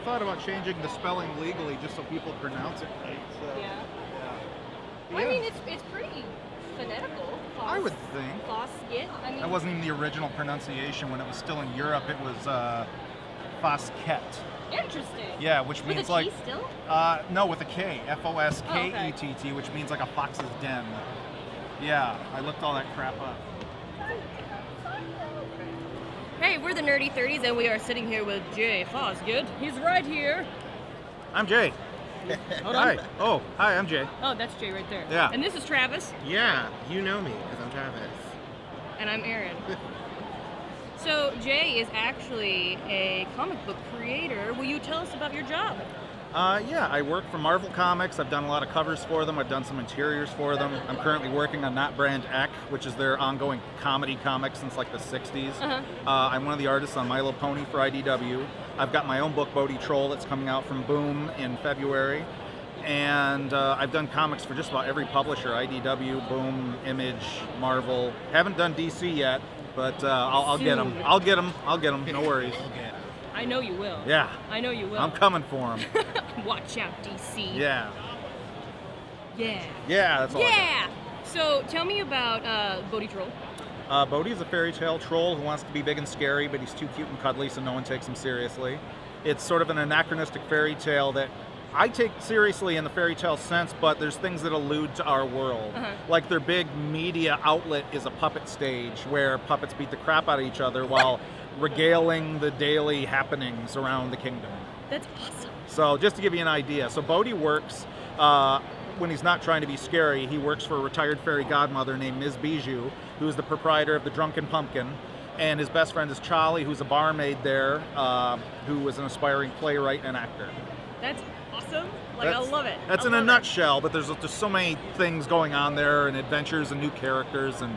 thought about changing the spelling legally just so people pronounce it right. So, Yeah. yeah. Well, I mean, it's pretty phonetical. I would think. Fosgitt. I mean, That wasn't even the original pronunciation. When it was still in Europe, it was Fosgitt. interesting. Yeah, which With means a like T still? no, with a K, F-O-S-K-E-T-T, which means like a fox's den. Yeah, I looked all that crap up. Hey, we're the Nerdy 30s, and we are sitting here with Jay Fosgitt. He's right here. I'm Jay. Hold on. Hi. Oh, hi, I'm Jay. Oh, that's Jay right there. Yeah. And this is Travis. Yeah, you know me, because I'm Travis. And I'm Erin. So Jay is actually a comic book creator. Will you tell us about your job? Yeah, I work for Marvel Comics. I've done a lot of covers for them. I've done some interiors for them. I'm currently working on Not Brand Eck, which is their ongoing comedy comic since like the 60s. Uh-huh. I'm one of the artists on My Little Pony for IDW. I've got my own book, Bodie Troll, that's coming out from Boom in February. And I've done comics for just about every publisher, IDW, Boom, Image, Marvel. Haven't done DC yet, but I'll get them. I'll get them, no worries. I know you will. Yeah. I know you will. I'm coming for them. Watch out, DC. Yeah. Yeah. Yeah, that's all I got. Yeah. So tell me about Bodie Troll. Bodie's a fairy tale troll who wants to be big and scary, but he's too cute and cuddly, so no one takes him seriously. It's sort of an anachronistic fairy tale that I take seriously in the fairy tale sense, but there's things that allude to our world. Uh-huh. Like their big media outlet is a puppet stage where puppets beat the crap out of each other while regaling the daily happenings around the kingdom. That's awesome. So just to give you an idea, so Bodie works, when he's not trying to be scary, he works for a retired fairy godmother named Ms. Bijou, who's the proprietor of the Drunken Pumpkin, and his best friend is Charlie, who's a barmaid there, who was an aspiring playwright and actor. That's awesome. Like, I love it. That's I in a love it. nutshell, but there's so many things going on there, and adventures and new characters, and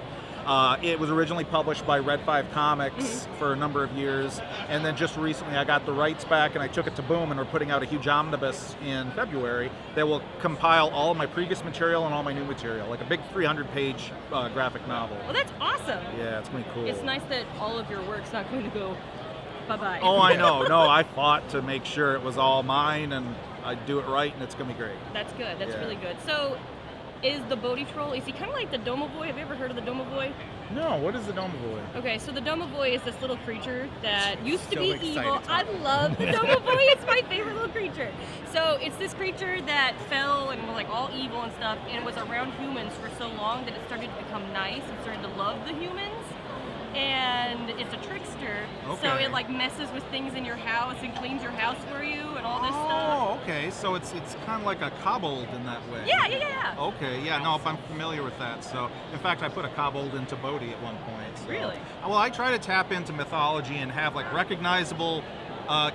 it was originally published by Red 5 Comics for a number of years, and then just recently I got the rights back and I took it to Boom, and we're putting out a huge omnibus in February that will compile all of my previous material and all my new material, like a big 300-page graphic novel. Well, that's awesome. Yeah, it's going to be cool. It's nice that all of your work's not going to go bye-bye. Oh, I know. No, I fought to make sure it was all mine, and I'd do it right, and it's going to be great. That's good. That's Yeah. really good. So, is the Bodie Troll, is he kind of like the Domovoy? Have you ever heard of the Domovoy? No, what is the Domovoy? Okay, so the Domovoy is this little creature that used to So be excited evil. to I talk love the Domovoy. It's my favorite little creature. So it's this creature that fell and was like all evil and stuff, and was around humans for so long that it started to become nice and started to love the humans. And it's a trickster, so Okay. it like messes with things in your house and cleans your house for you and all this stuff. Oh, okay. So it's kind of like a kobold in that way. Yeah. Okay, yeah, no, if I'm familiar with that. So, in fact, I put a kobold into Bodhi at one point. So. Really? Well, I try to tap into mythology and have like recognizable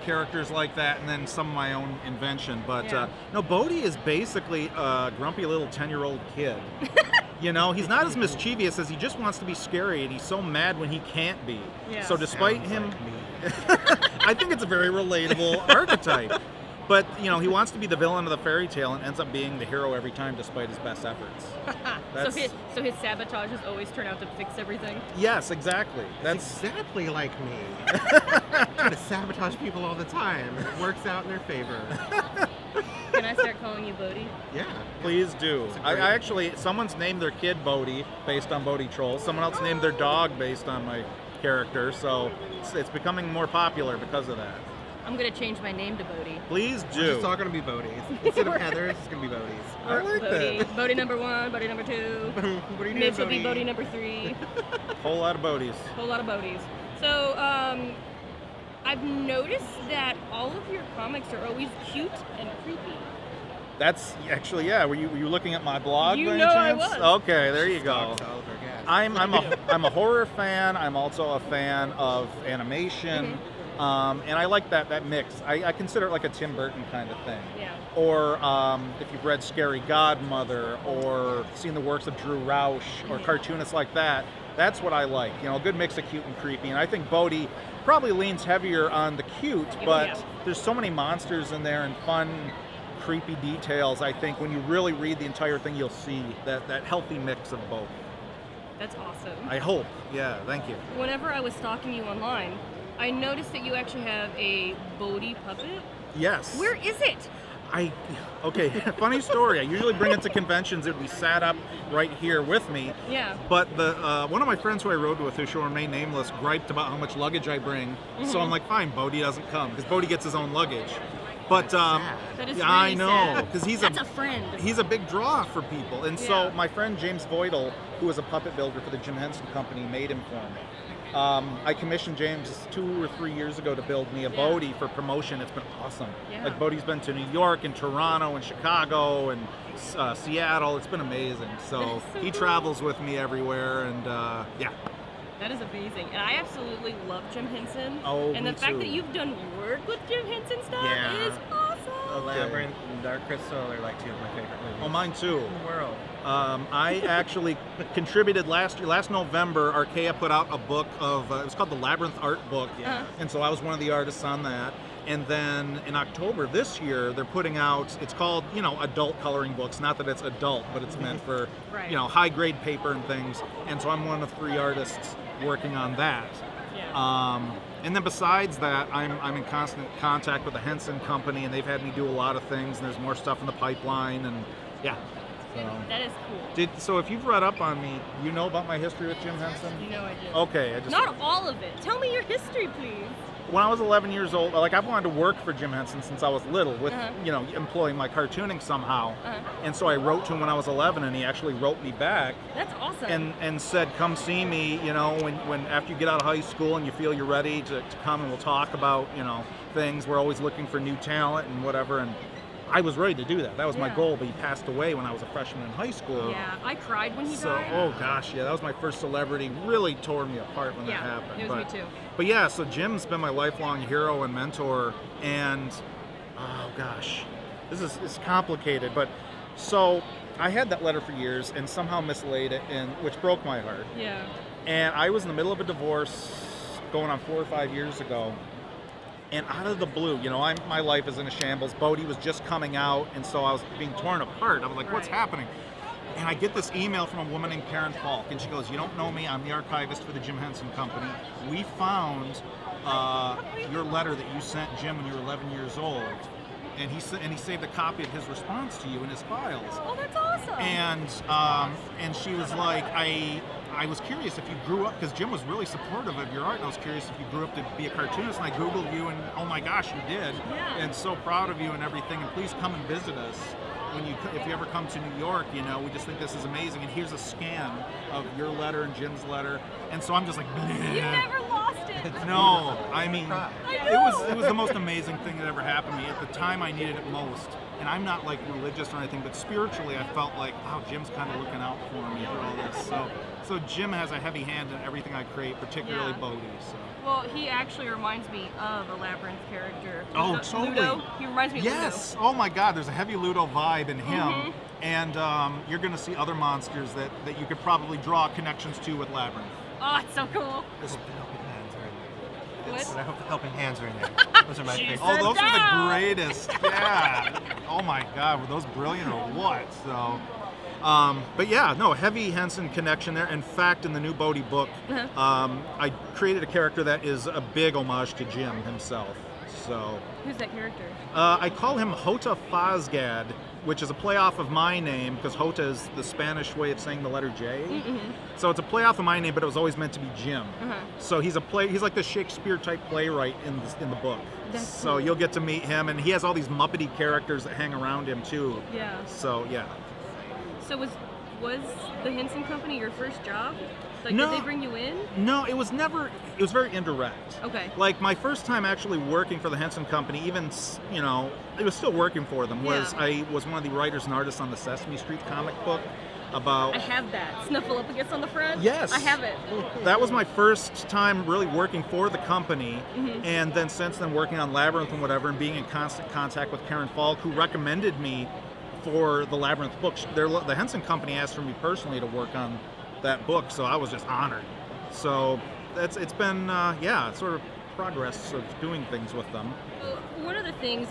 characters like that, and then some of my own invention. But Yeah. no, Bodhi is basically a grumpy little 10-year-old kid. You know, he's not as mischievous as he just wants to be scary, and he's so mad when he can't be. Yeah. So despite Sounds him, like me. I think it's a very relatable archetype. But, you know, he wants to be the villain of the fairy tale and ends up being the hero every time despite his best efforts. So his sabotages always turn out to fix everything. Yes, exactly. That's exactly like me. Try to sabotage people all the time. It works out in their favor. Can I start calling you Bodhi? Yeah. Please do. It's a I great- actually, someone's named their kid Bodhi based on Bodhi Troll. Someone else named their dog based on my character. So it's becoming more popular because of that. I'm gonna change my name to Bodhi. Please It's do. all going to be Bodhies. Instead of Heather's, it's going to be Bodhies. I like Bodhi. that. Bodhi number 1, Bodhi number 2. What are you doing, Mitch will be Bodhi number 3. Whole lot of Bodhies. Whole lot of Bodhies. So, I've noticed that all of your comics are always cute and creepy. That's actually, yeah. Were you looking at my blog? You by any know I chance? was. Okay, there you go. Stalks all of our guests. I'm a horror fan. I'm also a fan of animation, and I like that mix. I consider it like a Tim Burton kind of thing. Yeah. Or if you've read Scary Godmother or seen the works of Drew Roush or cartoonists like that, that's what I like. You know, a good mix of cute and creepy. And I think Bodhi probably leans heavier on the cute, but Yeah. there's so many monsters in there and fun, creepy details. I think when you really read the entire thing, you'll see that healthy mix of both. That's awesome. I hope. Yeah, thank you. Whenever I was stalking you online, I noticed that you actually have a Bodie puppet. Yes. Where is it? Okay, funny story. I usually bring it to conventions. It would be sat up right here with me. Yeah. But the one of my friends who I rode with, who shall remain nameless, griped about how much luggage I bring. So I'm like, fine, Bodie doesn't come, because Bodie gets his own luggage. But That is yeah, really I know, sad. because That's a friend. he's a big draw for people. And so Yeah. my friend James Voidle, who was a puppet builder for the Jim Henson Company, made him for me. I commissioned James 2 or 3 years ago to build me a Bodie for promotion. It's been awesome. Yeah. Like, Bodie's been to New York and Toronto and Chicago and Seattle. It's been amazing. So So he cool. travels with me everywhere, and yeah. That is amazing. And I absolutely love Jim Henson. Oh, and me the fact too. that you've done work with Jim Henson stuff Yeah. is awesome. The Labyrinth and Dark Crystal are like two of my favorite movies Oh, mine too. in the world. I actually contributed last November. Archaea put out a book of, it was called the Labyrinth Art Book. Uh-huh. And so I was one of the artists on that. And then in October this year, they're putting out, it's called, adult coloring books. Not that it's adult, but it's meant for, Right. high grade paper and things. And so I'm one of 3 artists working on that. Yeah. And then besides that, I'm in constant contact with the Henson Company, and they've had me do a lot of things. And there's more stuff in the pipeline, and yeah. So. That is cool. So if you've read up on me, you know about my history with Jim Henson? You know I do. Okay, Not all of it. Tell me your history, please. when I was 11 years old, like, I've wanted to work for Jim Henson since I was little, with Uh-huh. employing my cartooning somehow. Uh-huh. And so I wrote to him when I was 11, and he actually wrote me back That's awesome. and said, "Come see me, when after you get out of high school and you feel you're ready to come, and we'll talk about things. We're always looking for new talent and whatever." And I was ready to do that. That was my Yeah. goal. But he passed away when I was a freshman in high school. yeah, I cried when he So, died. oh gosh, yeah, that was my first celebrity. Really tore me apart when Yeah, that happened. it was me too. But yeah, so Jim's been my lifelong hero and mentor, and oh gosh, it's complicated. But so I had that letter for years and somehow mislaid it, which broke my heart. Yeah. And I was in the middle of a divorce going on 4 or 5 years ago. And out of the blue, my life is in a shambles. Bodie was just coming out, and so I was being torn apart. I was like, what's Right. happening? And I get this email from a woman named Karen Falk, and she goes, "You don't know me, I'm the archivist for the Jim Henson Company. We found your letter that you sent Jim when you were 11 years old, and he saved a copy of his response to you in his files." Oh, that's awesome. And she was like, I was curious if you grew up, because Jim was really supportive of your art, and I was curious if you grew up to be a cartoonist, and I Googled you, and oh my gosh, you did. Yeah. And so proud of you and everything, and please come and visit us if you ever come to New York. We just think this is amazing, and here's a scan of your letter and Jim's letter. And so I'm just like, You never lost it. no, I mean, I it was the most amazing thing that ever happened to me at the time I needed it most. And I'm not like religious or anything, but spiritually I felt like, wow, Jim's kind of looking out for me through all this. So Jim has a heavy hand in everything I create, particularly Yeah. Bodie. So. Well, he actually reminds me of a Labyrinth character. Oh, totally. Ludo. He reminds me of Yes. Oh my God, there's a heavy Ludo vibe in him. Mhm. And you're going to see other monsters that you could probably draw connections to with Labyrinth. Ludo. Oh, it's so cool. I hope the helping hands are in there. What? I hope the helping hands are in there. Those are my Jesus. favorite. Oh, those are the down. greatest. Yeah. Oh my God, were those brilliant or what? So, but yeah, no, heavy Henson connection there. In fact, in the new Bodie book, I created a character that is a big homage to Jim himself. So, Who's that character? I call him Jay Fosgitt, which is a play off of my name, because Jota is the Spanish way of saying the letter J. So it's a play off of my name, but it was always meant to be Jim. So he's like the Shakespeare type playwright in the book. That's so cool. you'll get to meet him, and he has all these Muppety characters that hang around him too. Yeah. So yeah. So was the Henson Company your first job? Like, No. did they bring you in? No, it was very indirect. Okay. Like, my first time actually working for the Henson Company, even, it was still working for them, was Yeah. I was one of the writers and artists on the Sesame Street comic book about... I have that. Snuffleupagus on the front? Yes. I have it. That was my first time really working for the company, and then since then working on Labyrinth and whatever, and being in constant contact with Karen Falk, who recommended me for the Labyrinth book. The Henson Company asked for me personally to work on that book, so I was just honored. So it's been sort of progress of doing things with them. One of the things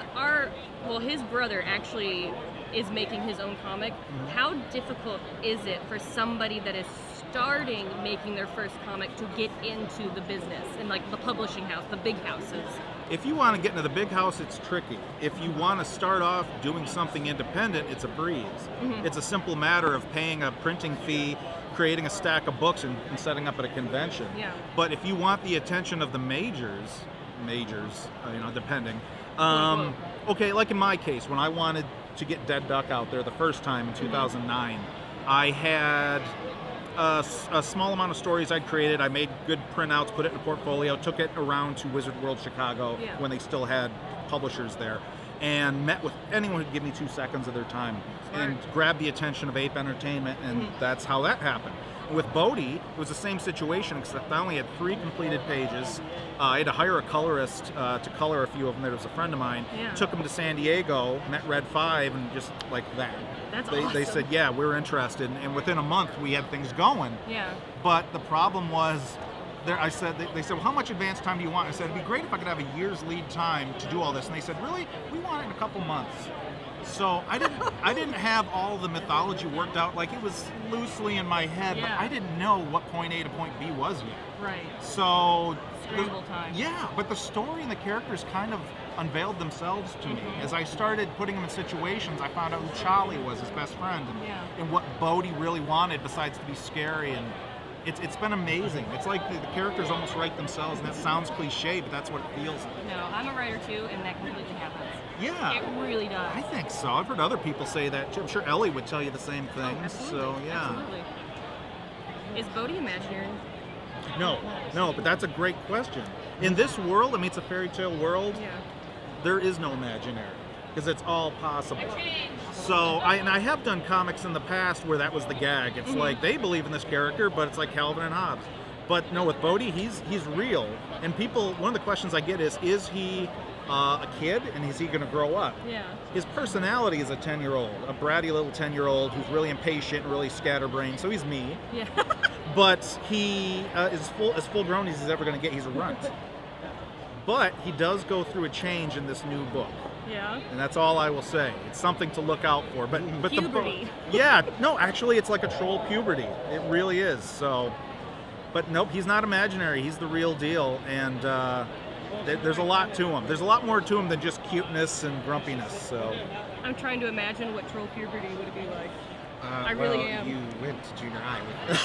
his brother actually is making his own comic. How difficult is it for somebody that is starting making their first comic to get into the business and like the publishing house, the big houses? If you want to get into the big house, it's tricky. If you want to start off doing something independent, it's a breeze. It's a simple matter of paying a printing fee, creating a stack of books, and setting up at a convention. Yeah. But if you want the attention of the majors, depending. Okay, like in my case, when I wanted to get Dead Duck out there the first time in 2009, I had a small amount of stories I'd created. I made good printouts, put it in a portfolio, took it around to Wizard World Chicago when they still had publishers there, and met with anyone who'd give me 2 seconds of their time and grabbed the attention of Ape Entertainment, and that's how that happened. With Bodie, it was the same situation, except I only had 3 completed pages. I had to hire a colorist to color a few of them. There was a friend of mine. Took him to San Diego, met Red 5, and just like that. That's awesome. They said, yeah, we're interested. And within a month, we had things going. Yeah. But the problem was, they said, well, how much advance time do you want? I said, it'd be great if I could have a year's lead time to do all this. And they said, really? We want it in a couple months. So I didn't have all the mythology worked out. Like, it was loosely in my head, but I didn't know what point A to point B was yet. Right. So Scramble time. Yeah, but the story and the characters kind of unveiled themselves to me. As I started putting them in situations, I found out who Charlie was, his best friend, and what Bodie really wanted besides to be scary. And it's been amazing. It's like the characters almost write themselves, and that sounds cliche, but that's what it feels like. No, I'm a writer too, and that completely happens. Yeah. It really does. I think so. I've heard other people say that too. I'm sure Ellie would tell you the same thing. So, yeah. Absolutely. Is Bodie imaginary? No, but that's a great question. In this world, I mean, it's a fairy tale world. Yeah. There is no imaginary, because it's all possible. So, I have done comics in the past where that was the gag. It's like they believe in this character, but it's like Calvin and Hobbes. But no, with Bodie, he's real. And people, one of the questions I get is he a kid, and is he going to grow up? Yeah. His personality is a 10-year-old, a bratty little 10-year-old who's really impatient and really scatterbrained. So he's me. Yeah. But he is as full grown as he's ever going to get. He's a runt. But he does go through a change in this new book. Yeah. And that's all I will say. It's something to look out for. But puberty. Actually, it's like a troll puberty. It really is. So, but nope, he's not imaginary. He's the real deal. And there's a lot to him. There's a lot more to him than just cuteness and grumpiness. So, I'm trying to imagine what troll puberty would be like. I really am. You went to junior high with me.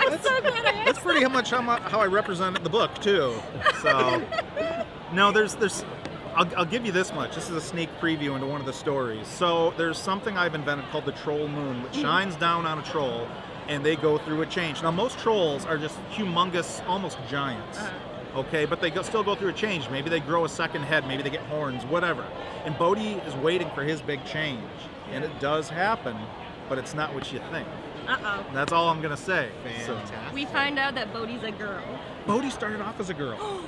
I'm so glad I asked. That's pretty much how I represented the book too. So, no, I'll give you this much. This is a sneak preview into one of the stories. So there's something I've invented called the troll moon, which shines down on a troll, and they go through a change. Now, most trolls are just humongous, almost giants. Okay, but they still go through a change. Maybe they grow a second head, maybe they get horns, whatever. And Bodie is waiting for his big change. And it does happen, but it's not what you think. Uh-oh. That's all I'm going to say. Fantastic. We find out that Bodie's a girl. Bodie started off as a girl.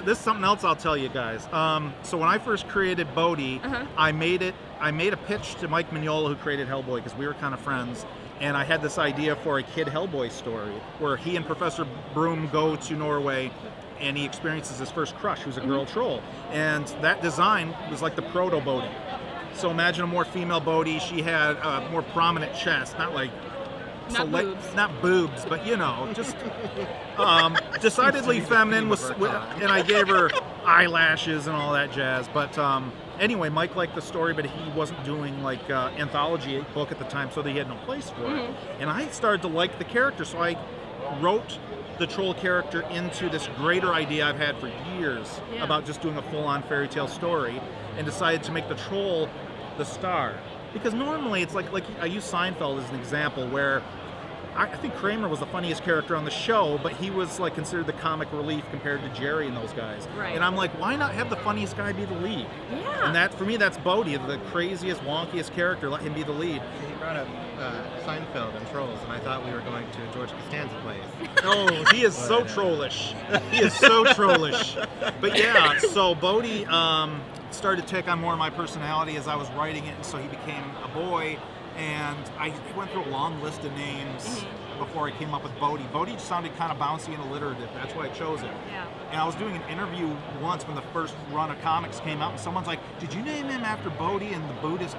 This is something else I'll tell you guys. So when I first created Bodie, I made a pitch to Mike Mignola, who created Hellboy, because we were kind of friends. And I had this idea for a kid Hellboy story where he and Professor Broom go to Norway and he experiences his first crush, who's a girl troll. And that design was like the proto Bodie. So imagine a more female Bodie. She had a more prominent chest, not boobs, but just decidedly feminine. And I gave her eyelashes and all that jazz. But anyway, Mike liked the story, but he wasn't doing like anthology book at the time, so he had no place for it. And I started to like the character, so I wrote the troll character into this greater idea I've had for years about just doing a full-on fairy tale story, and decided to make the troll the star. Because normally it's like I use Seinfeld as an example, where I think Kramer was the funniest character on the show, but he was like considered the comic relief compared to Jerry and those guys. Right. And I'm like, why not have the funniest guy be the lead? Yeah. And that, for me, that's Bodie, the craziest, wonkiest character. Let him be the lead. He brought up Seinfeld and Trolls, and I thought we were going to George Costanza place. Oh, he is so trollish. He is so trollish. But yeah, so Bodie started to take on more of my personality as I was writing it, and so he became a boy. And I went through a long list of names. before I came up with Bodie. Bodie sounded kind of bouncy and alliterative. That's why I chose it. Yeah. And I was doing an interview once when the first run of comics came out, and someone's like, "Did you name him after Bodhi and the Buddhist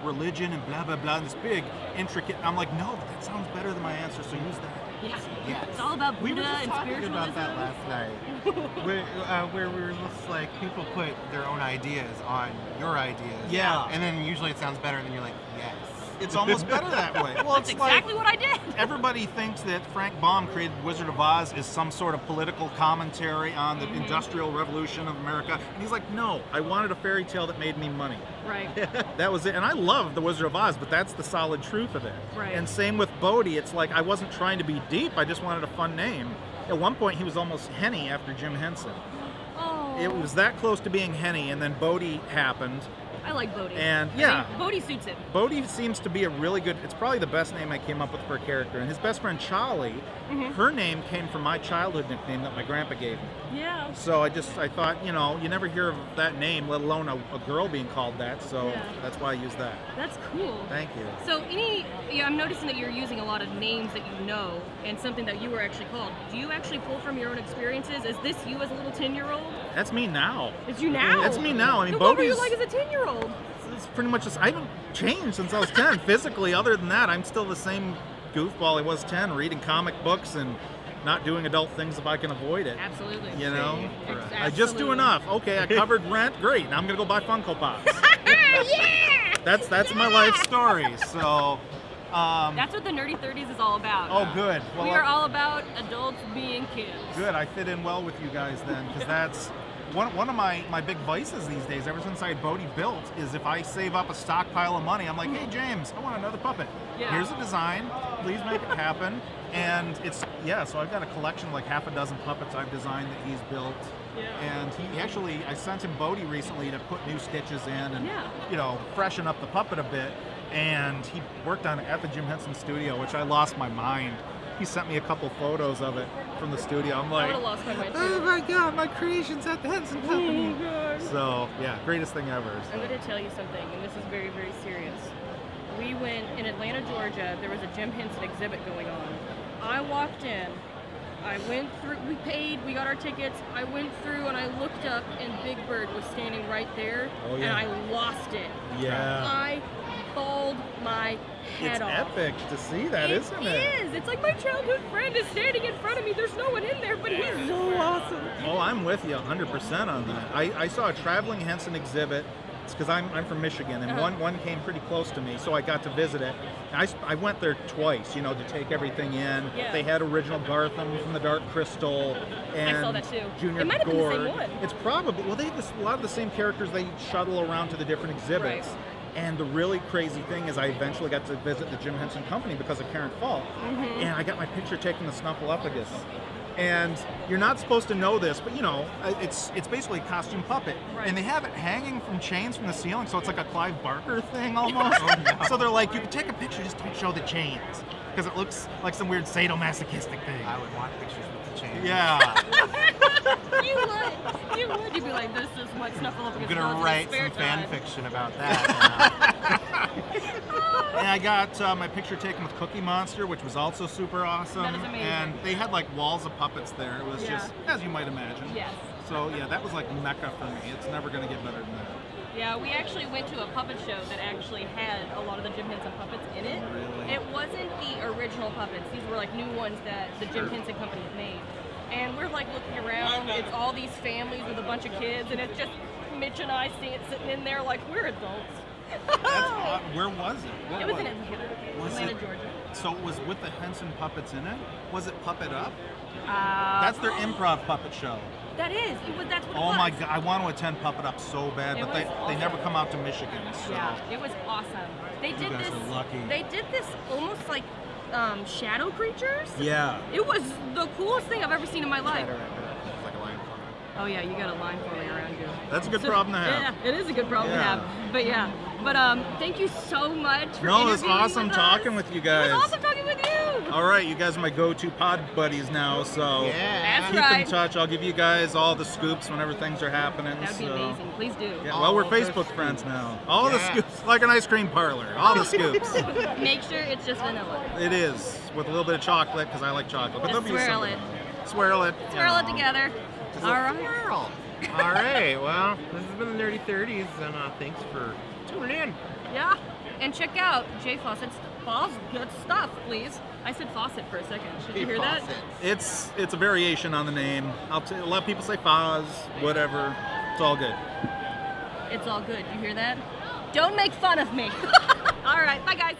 religion and blah blah blah?" And this big, intricate. I'm like, "No, but that sounds better than my answer, so use that." Yeah. Yes. It's all about We Buddha were just and talking spiritualism. about that last night, where we were just like, people put their own ideas on your ideas. Yeah. And then usually it sounds better, and then you're like, yes. It's almost better that way. Well, That's it's exactly like what I did. everybody thinks that Frank Baum created Wizard of Oz is some sort of political commentary on the Industrial Revolution of America. And he's like, no, I wanted a fairy tale that made me money. Right. That was it. And I love the Wizard of Oz, but that's the solid truth of it. Right. And same with Bodhi. It's like I wasn't trying to be deep. I just wanted a fun name. At one point, he was almost Henny after Jim Henson. Oh. It was that close to being Henny, and then Bodhi happened. I like Bodhi. And I yeah. think Bodhi suits him. Bodhi seems to be a really good, it's probably the best name I came up with for a character. And his best friend Charlie, her name came from my childhood nickname that my grandpa gave me. Yeah. So I thought, you know, you never hear of that name, let alone a girl being called that. So Yeah. that's why I used that. That's cool. Thank you. So I'm noticing that you're using a lot of names that you know and something that you were actually called. Do you actually pull from your own experiences? Is this you as a little 10-year-old? That's me now. It's you now? That's me now. I mean, So what were you Bodhi's, like as a 10-year-old? it's pretty much just, I haven't changed since I was 10 physically. Other than that, I'm still the same goofball I was 10, reading comic books and not doing adult things if I can avoid it. Absolutely. You know? It's I just do absolutely- enough. Okay, I covered rent. Great. Now I'm going to go buy Funko Pops. Yeah! That's my life story. So, That's what the Nerdy 30s is all about. oh, good. Well, We are all about adults being kids. good. I fit in well with you guys then, because that's one of my big vices these days. Ever since I had Bodhi built, is if I save up a stockpile of money, I'm like, hey James, I want another puppet. Yeah. Here's a design. Please make it happen. And it's so I've got a collection of like half a dozen puppets I've designed that he's built. Yeah. And he actually, I sent him Bodhi recently to put new stitches in and Yeah. you know, freshen up the puppet a bit. And he worked on it at the Jim Henson studio, which I lost my mind. He sent me a couple photos of it from the studio. I'm I like, would have lost my mind oh too. my god, my creation's at the Henson Company. God. So yeah, greatest thing ever. I'm going to tell you something, and this is very, very serious. We went in Atlanta, Georgia. There was a Jim Henson exhibit going on. I walked in. I went through. We paid. We got our tickets. I went through and I looked up, and Big Bird was standing right there, Oh, yeah. and I lost it. Yeah. I bawled my head It's off. epic to see that, isn't it? It is. It's like my childhood friend is standing in front of me. There's no one in there, but he's so awesome. Oh, I'm with you 100% on that. I saw a traveling Henson exhibit. It's because I'm from Michigan, and one came pretty close to me, so I got to visit it. I went there twice, you know, to take everything in. Yeah. They had original Gartham from the Dark Crystal, and I saw that too. Junior It might have been the same Gord. one. It's probably, well, they have a lot of the same characters they shuttle around to the different exhibits. Right. And the really crazy thing is I eventually got to visit the Jim Henson Company because of Karen Falk, and I got my picture taken with Snuffleupagus. And you're not supposed to know this, but you know, it's basically a costume puppet. Right. And they have it hanging from chains from the ceiling, so it's like a Clive Barker thing almost. So they're like, you can take a picture, just don't show the chains. Because it looks like some weird sadomasochistic thing. I would want pictures with the chain. Yeah. You would. You would. You'd be like, this is what Snuffleupagus I'm does gonna in his write spare some fan time. fiction about that. And I got my picture taken with Cookie Monster, which was also super awesome. That is amazing. And they had like walls of puppets there. It was Yeah. just, as you might imagine. Yes. So yeah, that was like Mecca for me. It's never gonna get better than that. Yeah, we actually went to a puppet show that actually had a lot of the Jim Henson puppets in it. Really? It wasn't the original puppets. These were like new ones that the Jim Henson Company made. And we're like looking around. It's all these families with a bunch of kids, and it's just Mitch and I sitting in there like we're adults. That's odd. Where was it? What It was in Atlanta, Was Atlanta, it- Georgia. So it was with the Henson puppets in it? Was it Puppet Up? That's That's their improv puppet show. That is. That's what it Oh was. my god, I want to attend Puppet Up so bad, It but they was awesome. never come out to Michigan. So. Yeah, it was awesome. They did guys this. are lucky. They did this almost like shadow creatures. Yeah. It was the coolest thing I've ever seen in my life. It's like a line for Oh yeah, you got a line forming around you. That's a good problem to have. Yeah, it is a good problem to Yeah. have. But thank you so much for No, it was interviewing awesome with talking us. with you It guys. was awesome talking with you. All right, you guys are my go-to pod buddies now, so Yeah. That's keep right. in touch. I'll give you guys all the scoops whenever things are happening. That would be so. amazing. Please do. Yeah, All well, we're the Facebook scoops. friends now. All the Yeah. scoops, like an ice cream parlor. All the scoops. Make sure it's just vanilla. It is, with a little bit of chocolate, because I like chocolate. But Just there'll be swirl something. it. Swirl it. you Swirl it know. together. All right. Swirl. All right. Well, this has been the Nerdy 30s, and thanks for tuning in. Yeah. And check out Jay Fosgitt's good stuff, please. I said faucet for a second. Did you hear that? It's a variation on the name. A lot of people say Foz, whatever. It's all good. It's all good. You hear that? Don't make fun of me. All right. Bye, guys.